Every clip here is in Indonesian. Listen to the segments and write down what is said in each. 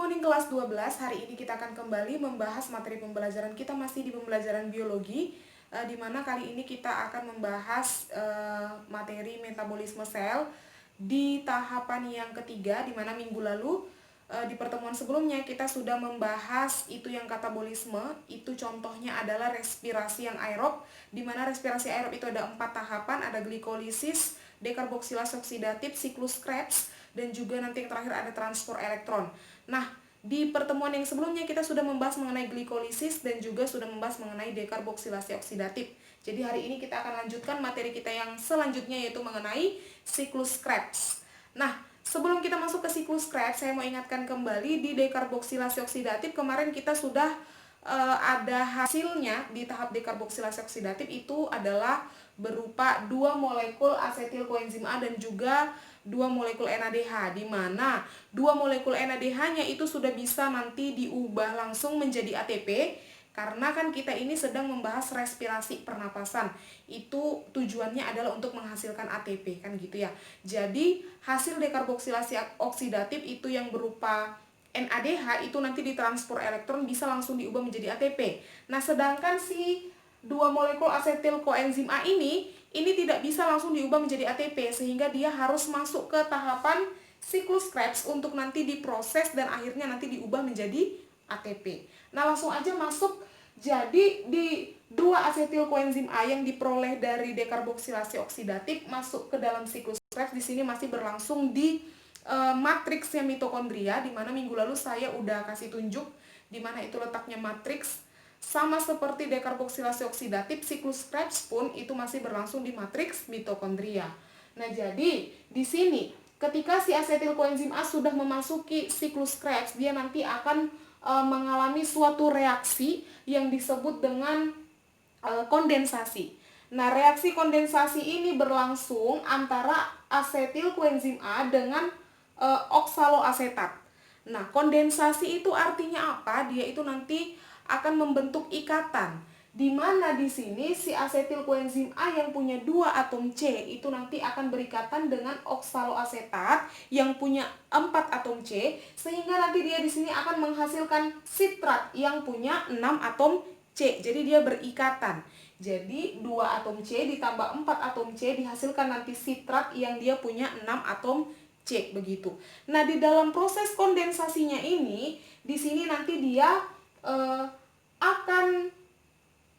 morning kelas 12. Hari ini kita akan kembali membahas materi pembelajaran kita masih di pembelajaran biologi, di mana kali ini kita akan membahas materi metabolisme sel di tahapan yang ketiga, di mana minggu lalu di pertemuan sebelumnya kita sudah membahas itu yang katabolisme. Itu contohnya adalah respirasi yang aerob, di mana respirasi aerob itu ada 4 tahapan, ada glikolisis, dekarboksilase oksidatif, siklus Krebs, dan juga nanti yang terakhir ada transport elektron. Nah, di pertemuan yang sebelumnya kita sudah membahas mengenai glikolisis dan juga sudah membahas mengenai dekarboksilasi oksidatif. Jadi hari ini kita akan lanjutkan materi kita yang selanjutnya, yaitu mengenai siklus Krebs. Nah, sebelum kita masuk ke siklus Krebs, saya mau ingatkan kembali di dekarboksilasi oksidatif kemarin kita sudah ada hasilnya. Di tahap dekarboksilasi oksidatif itu adalah berupa 2 molekul asetil koenzim A dan juga 2 molekul NADH, di mana 2 molekul NADH-nya itu sudah bisa nanti diubah langsung menjadi ATP, karena kan kita ini sedang membahas respirasi pernapasan. Itu tujuannya adalah untuk menghasilkan ATP, kan gitu ya. Jadi hasil dekarboksilasi oksidatif itu yang berupa NADH itu nanti ditransport elektron bisa langsung diubah menjadi ATP. Nah, sedangkan si 2 molekul asetil koenzim A ini tidak bisa langsung diubah menjadi ATP, sehingga dia harus masuk ke tahapan siklus Krebs untuk nanti diproses dan akhirnya nanti diubah menjadi ATP. Nah, langsung aja masuk. Jadi di 2 asetil koenzim A yang diperoleh dari dekarboksilasi oksidatif masuk ke dalam siklus Krebs, di sini masih berlangsung di matriksnya mitokondria, di mana minggu lalu saya udah kasih tunjuk di mana itu letaknya matriks. Sama seperti dekarboksilasi oksidatif, siklus Krebs pun itu masih berlangsung di matriks mitokondria. Nah, jadi di sini ketika si asetil koenzim A sudah memasuki siklus Krebs, dia nanti akan mengalami suatu reaksi yang disebut dengan kondensasi. Nah, reaksi kondensasi ini berlangsung antara asetil koenzim A dengan oksaloasetat. Nah, kondensasi itu artinya apa? Dia itu nanti akan membentuk ikatan, di mana di sini si asetil koenzim A yang punya 2 atom C itu nanti akan berikatan dengan oksaloasetat yang punya 4 atom C, sehingga nanti dia di sini akan menghasilkan sitrat yang punya 6 atom C. Jadi dia berikatan. Jadi 2 atom C ditambah 4 atom C dihasilkan nanti sitrat yang dia punya 6 atom C, begitu. Nah, di dalam proses kondensasinya ini, di sini nanti dia akan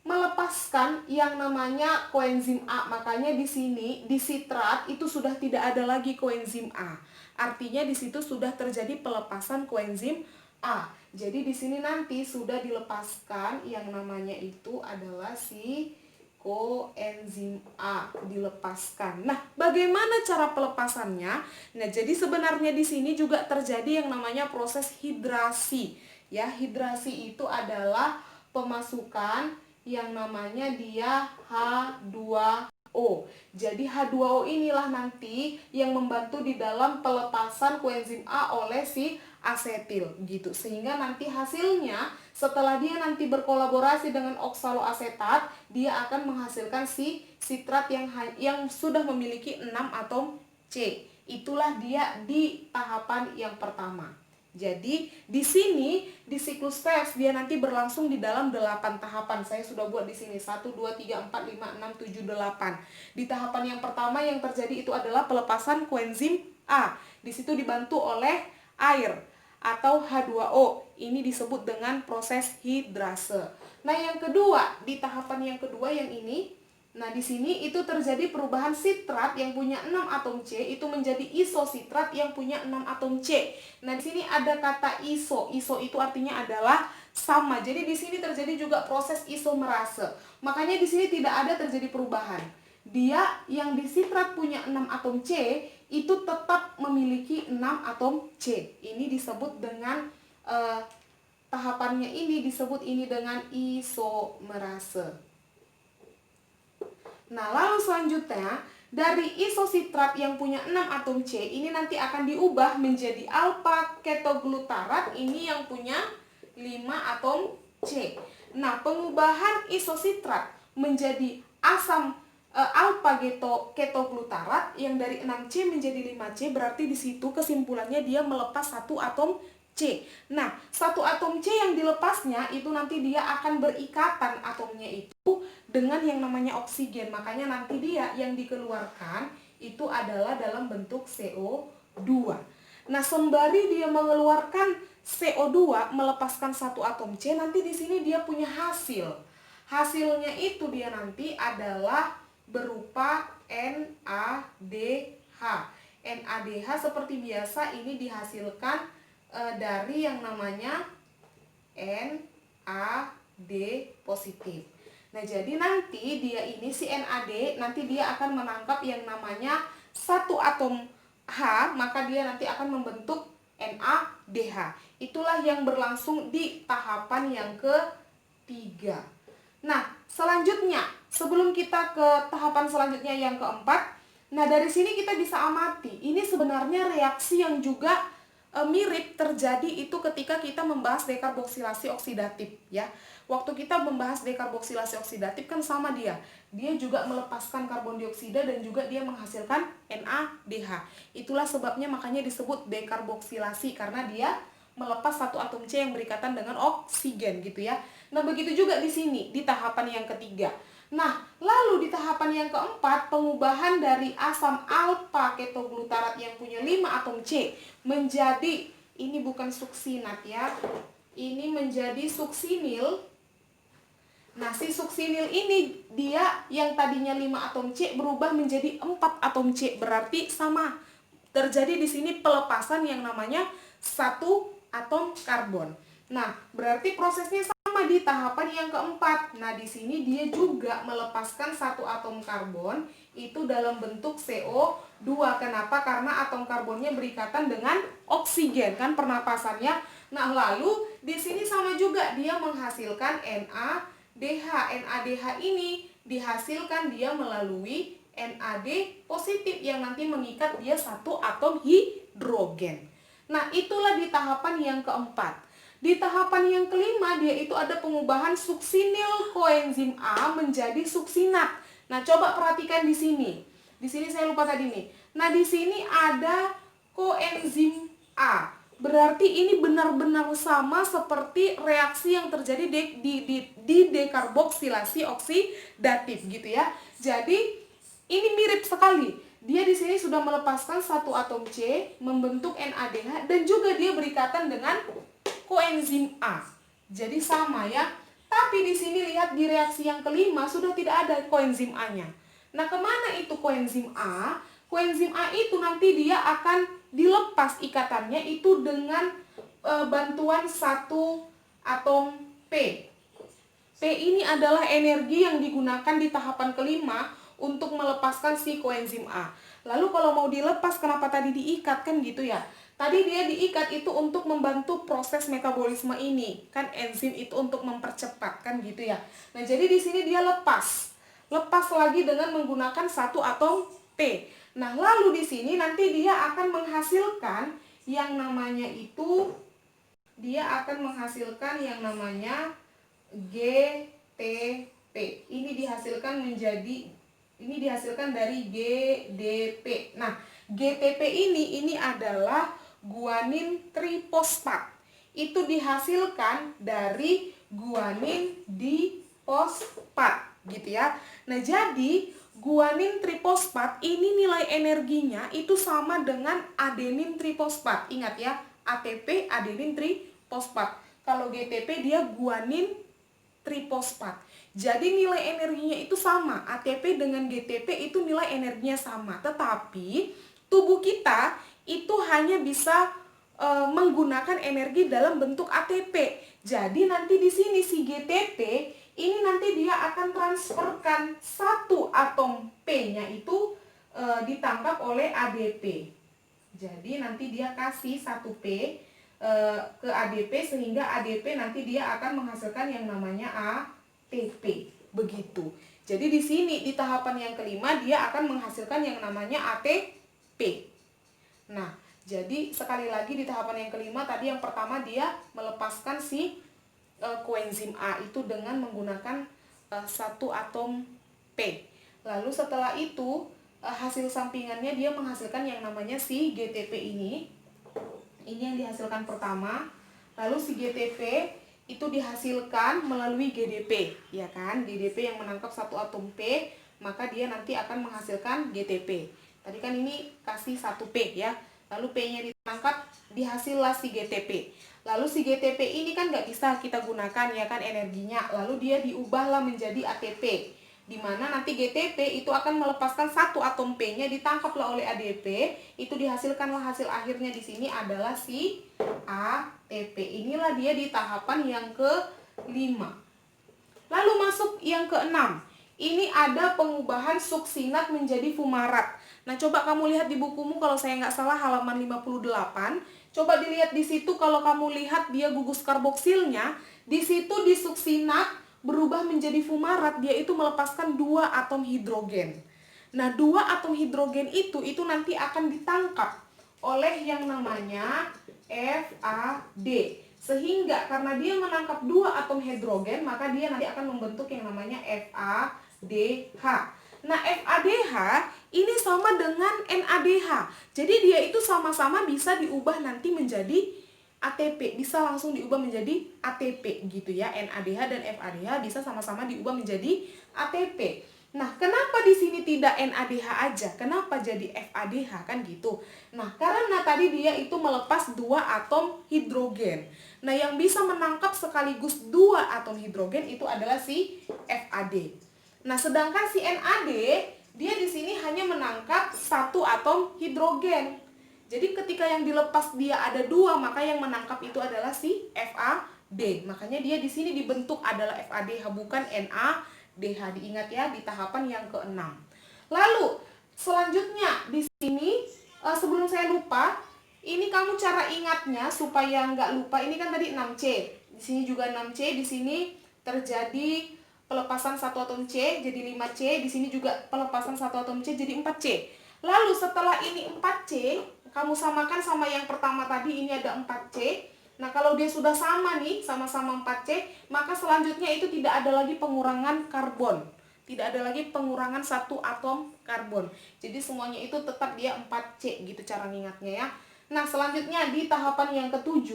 melepaskan yang namanya koenzim A. Makanya di sini di sitrat itu sudah tidak ada lagi koenzim A. Artinya di situ sudah terjadi pelepasan koenzim A. Jadi di sini nanti sudah dilepaskan yang namanya itu adalah si koenzim A, dilepaskan. Nah, bagaimana cara pelepasannya? Nah, jadi sebenarnya di sini juga terjadi yang namanya proses hidrasi. Ya, hidrasi itu adalah pemasukan yang namanya dia H2O. Jadi H2O inilah nanti yang membantu di dalam pelepasan koenzim A oleh si asetil gitu. Sehingga nanti hasilnya setelah dia nanti berkolaborasi dengan oksaloasetat, dia akan menghasilkan si sitrat yang sudah memiliki 6 atom C. Itulah dia di tahapan yang pertama. Jadi di sini di siklus Krebs dia nanti berlangsung di dalam 8 tahapan. Saya sudah buat di sini 1 2 3 4 5 6 7 8. Di tahapan yang pertama yang terjadi itu adalah pelepasan koenzim A. Di situ dibantu oleh air atau H2O. Ini disebut dengan proses hidrase. Nah, yang kedua, di tahapan yang kedua yang ini, nah di sini itu terjadi perubahan sitrat yang punya 6 atom C itu menjadi isositrat yang punya 6 atom C. Nah, di sini ada kata iso. Iso itu artinya adalah sama. Jadi di sini terjadi juga proses isomerase. Makanya di sini tidak ada terjadi perubahan. Dia yang di sitrat punya 6 atom C itu tetap memiliki 6 atom C. Ini disebut dengan tahapannya ini disebut ini dengan isomerase. Nah, lalu selanjutnya dari isositrat yang punya 6 atom C ini nanti akan diubah menjadi alpha ketoglutarat ini yang punya 5 atom C. Nah, pengubahan isositrat menjadi asam alpha ketoglutarat yang dari 6C menjadi 5C, berarti di situ kesimpulannya dia melepas 1 atom C. Nah, satu atom C yang dilepasnya itu nanti dia akan berikatan atomnya itu dengan yang namanya oksigen. Makanya nanti dia yang dikeluarkan itu adalah dalam bentuk CO2. Nah, sembari dia mengeluarkan CO2 melepaskan satu atom C, nanti di sini dia punya hasil. Hasilnya itu dia nanti adalah berupa NADH. NADH seperti biasa ini dihasilkan dari yang namanya NAD positif. Nah, jadi nanti dia ini si NAD nanti dia akan menangkap yang namanya satu atom H, maka dia nanti akan membentuk NADH. Itulah yang berlangsung di tahapan yang ketiga. Nah, selanjutnya sebelum kita ke tahapan selanjutnya yang keempat, nah dari sini kita bisa amati ini sebenarnya reaksi yang juga mirip terjadi itu ketika kita membahas dekarboksilasi oksidatif ya. Waktu kita membahas dekarboksilasi oksidatif kan sama dia. Dia juga melepaskan karbon dioksida dan juga dia menghasilkan NADH. Itulah sebabnya makanya disebut dekarboksilasi karena dia melepas satu atom C yang berikatan dengan oksigen gitu ya. Nah, begitu juga di sini di tahapan yang ketiga. Nah, lalu di tahapan yang keempat, pengubahan dari asam alfa ketoglutarat yang punya 5 atom C menjadi, ini bukan suksinat ya, ini menjadi suksinil. Nah, si suksinil ini dia yang tadinya 5 atom C berubah menjadi 4 atom C, berarti sama. Terjadi di sini pelepasan yang namanya satu atom karbon. Nah, berarti prosesnya sama di tahapan yang keempat. Nah, di sini dia juga melepaskan satu atom karbon itu dalam bentuk CO2. Kenapa? Karena atom karbonnya berikatan dengan oksigen kan pernapasannya. Nah, lalu di sini sama juga dia menghasilkan NADH. NADH ini dihasilkan dia melalui NAD positif yang nanti mengikat dia satu atom hidrogen. Nah, itulah di tahapan yang keempat. Di tahapan yang kelima dia itu ada pengubahan suksinil koenzim A menjadi suksinat. Nah, coba perhatikan di sini. Di sini saya lupa tadi nih. Nah, di sini ada koenzim A. Berarti ini benar-benar sama seperti reaksi yang terjadi di dekarboksilasi oksidatif gitu ya. Jadi ini mirip sekali. Dia di sini sudah melepaskan satu atom C, membentuk NADH dan juga dia berikatan dengan koenzim A. Jadi sama ya. Tapi di sini lihat di reaksi yang kelima sudah tidak ada koenzim A-nya. Nah, kemana itu koenzim A? Koenzim A itu nanti dia akan dilepas ikatannya itu dengan bantuan satu atom P. P ini adalah energi yang digunakan di tahapan kelima untuk melepaskan si koenzim A. Lalu kalau mau dilepas kenapa tadi diikat kan gitu ya? Tadi dia diikat itu untuk membantu proses metabolisme ini. Kan enzim itu untuk mempercepat kan gitu ya. Nah, jadi di sini dia lepas. Lepas lagi dengan menggunakan satu atom P. Nah, lalu di sini nanti dia akan menghasilkan yang namanya itu GTP. Ini dihasilkan dari GDP. Nah, GTP ini adalah guanin trifosfat. Itu dihasilkan dari guanin difosfat gitu ya. Nah, jadi guanin trifosfat ini nilai energinya itu sama dengan adenin trifosfat. Ingat ya, ATP adenin trifosfat. Kalau GTP dia guanin trifosfat. Jadi nilai energinya itu sama. ATP dengan GTP itu nilai energinya sama. Tetapi tubuh kita itu hanya bisa menggunakan energi dalam bentuk ATP. Jadi nanti di sini si GTP ini nanti dia akan transferkan satu atom P-nya itu ditangkap oleh ADP. Jadi nanti dia kasih satu P ke ADP sehingga ADP nanti dia akan menghasilkan yang namanya ATP. Begitu. Jadi di sini di tahapan yang kelima dia akan menghasilkan yang namanya ATP. Nah, jadi sekali lagi di tahapan yang kelima tadi yang pertama dia melepaskan si koenzim A itu dengan menggunakan satu atom P. Lalu setelah itu hasil sampingannya dia menghasilkan yang namanya si GTP ini. Ini yang dihasilkan pertama. Lalu si GTP itu dihasilkan melalui GDP, ya kan? GDP yang menangkap satu atom P, maka dia nanti akan menghasilkan GTP. Tadi kan ini kasih 1P ya. Lalu P-nya ditangkap, dihasillah si GTP. Lalu si GTP ini kan nggak bisa kita gunakan ya kan energinya. Lalu dia diubahlah menjadi ATP. Di mana nanti GTP itu akan melepaskan satu atom P-nya, ditangkaplah oleh ADP, itu dihasilkanlah hasil akhirnya di sini adalah si ATP. Inilah dia di tahapan yang ke-5. Lalu masuk yang ke-6. Ini ada pengubahan suksinat menjadi fumarat. Nah, coba kamu lihat di bukumu kalau saya nggak salah halaman 58. Coba dilihat di situ kalau kamu lihat dia gugus karboksilnya, di situ di suksinat berubah menjadi fumarat, dia itu melepaskan 2 atom hidrogen. Nah, 2 atom hidrogen itu nanti akan ditangkap oleh yang namanya FAD. Sehingga karena dia menangkap 2 atom hidrogen, maka dia nanti akan membentuk yang namanya FADH. Nah, FADH ini sama dengan NADH. Jadi dia itu sama-sama bisa diubah nanti menjadi ATP, bisa langsung diubah menjadi ATP gitu ya. NADH dan FADH bisa sama-sama diubah menjadi ATP. Nah, kenapa di sini tidak NADH aja? Kenapa jadi FADH kan gitu? Nah, karena tadi dia itu melepas 2 atom hidrogen. Nah, yang bisa menangkap sekaligus 2 atom hidrogen itu adalah si FAD. Nah, sedangkan si NAD dia di sini hanya menangkap 1 atom hidrogen. Jadi ketika yang dilepas dia ada 2, maka yang menangkap itu adalah si FAD. Makanya dia di sini dibentuk adalah FADH bukan NADH. Diingat ya di tahapan yang ke-6. Lalu selanjutnya di sini sebelum saya lupa, ini kamu cara ingatnya supaya nggak lupa. Ini kan tadi 6C. Di sini juga 6C, di sini terjadi pelepasan 1 atom C jadi 5C, di sini juga pelepasan 1 atom C jadi 4C. Lalu setelah ini 4C, kamu samakan sama yang pertama tadi, ini ada 4C. Nah, kalau dia sudah sama nih, sama-sama 4C, maka selanjutnya itu tidak ada lagi pengurangan karbon. Tidak ada lagi pengurangan 1 atom karbon. Jadi semuanya itu tetap dia 4C gitu cara ngingatnya ya. Nah, selanjutnya di tahapan yang ke-7,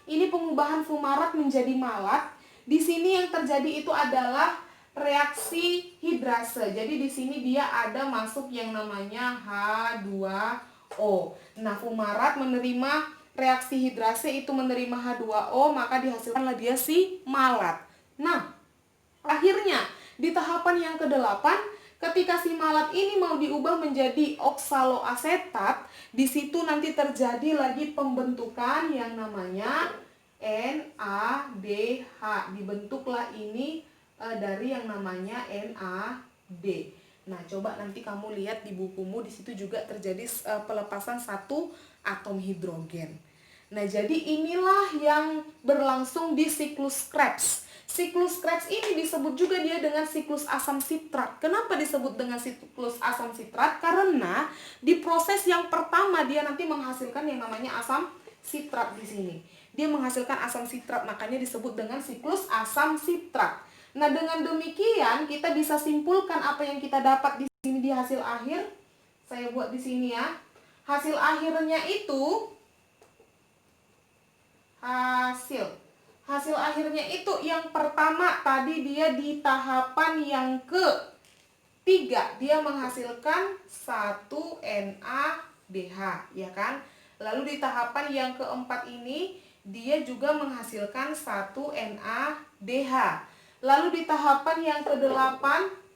ini pengubahan fumarat menjadi malat. Di sini yang terjadi itu adalah reaksi hidrase. Jadi di sini dia ada masuk yang namanya H2O. Nah, fumarat menerima reaksi hidrase itu menerima H2O, maka dihasilkanlah dia si malat. Nah, akhirnya di tahapan yang ke-8, ketika si malat ini mau diubah menjadi oksaloasetat, di situ nanti terjadi lagi pembentukan yang namanya NADH. Dibentuklah ini dari yang namanya NAD. Nah, coba nanti kamu lihat di bukumu, di situ juga terjadi pelepasan 1 atom hidrogen. Nah, jadi inilah yang berlangsung di siklus Krebs. Siklus Krebs ini disebut juga dia dengan siklus asam sitrat. Kenapa disebut dengan siklus asam sitrat? Karena di proses yang pertama dia nanti menghasilkan yang namanya asam sitrat di sini. Dia menghasilkan asam sitrat, makanya disebut dengan siklus asam sitrat. Nah, dengan demikian kita bisa simpulkan apa yang kita dapat di sini di hasil akhir. Saya buat di sini ya. Hasil akhirnya itu hasil akhirnya itu yang pertama tadi dia di tahapan yang ke-3 dia menghasilkan 1 NADH, ya kan? Lalu di tahapan yang ke-4 ini dia juga menghasilkan 1 NADH. Lalu di tahapan yang ke-8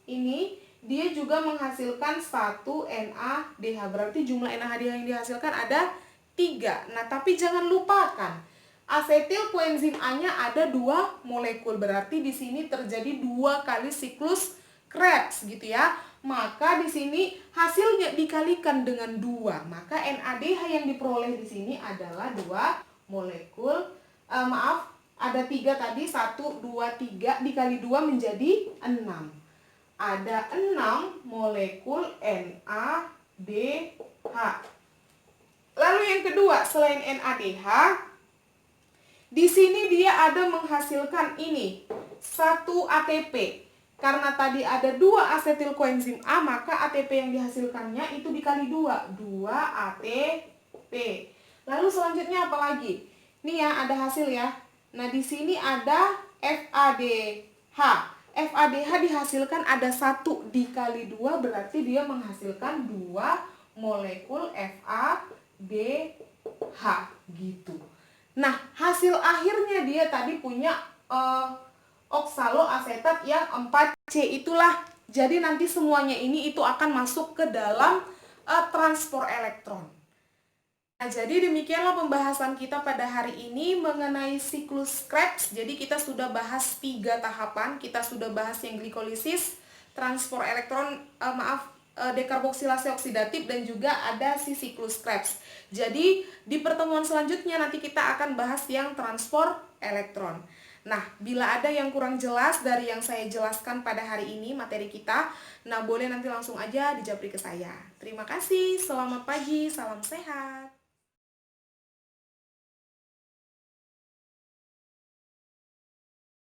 ini dia juga menghasilkan 1 NADH. Berarti jumlah NADH yang dihasilkan ada 3. Nah, tapi jangan lupakan asetil koenzim A-nya ada 2 molekul. Berarti di sini terjadi 2 kali siklus Krebs gitu ya. Maka di sini hasilnya dikalikan dengan 2. Maka NADH yang diperoleh di sini adalah 2 molekul. Ada 3 tadi, 1, 2, 3 dikali 2 menjadi 6. Ada 6 molekul NADH. Lalu yang kedua, selain NADH, di sini dia ada menghasilkan ini 1 ATP. Karena tadi ada 2 asetil koenzim A, maka ATP yang dihasilkannya itu dikali 2. 2 ATP. Lalu selanjutnya apa lagi? Nih ya, ada hasil ya. Nah, di sini ada FADH. FADH dihasilkan ada 1 dikali 2, berarti dia menghasilkan 2 molekul FADH gitu. Nah, hasil akhirnya dia tadi punya oksaloasetat yang 4C itulah. Jadi nanti semuanya ini itu akan masuk ke dalam transport elektron. Nah, jadi demikianlah pembahasan kita pada hari ini mengenai siklus Krebs. Jadi kita sudah bahas 3 tahapan. Kita sudah bahas yang glikolisis, transport elektron, dekarboksilasi oksidatif, dan juga ada si siklus Krebs. Jadi di pertemuan selanjutnya nanti kita akan bahas yang transport elektron. Nah, bila ada yang kurang jelas dari yang saya jelaskan pada hari ini materi kita, nah boleh nanti langsung aja dijapri ke saya. Terima kasih, selamat pagi, salam sehat.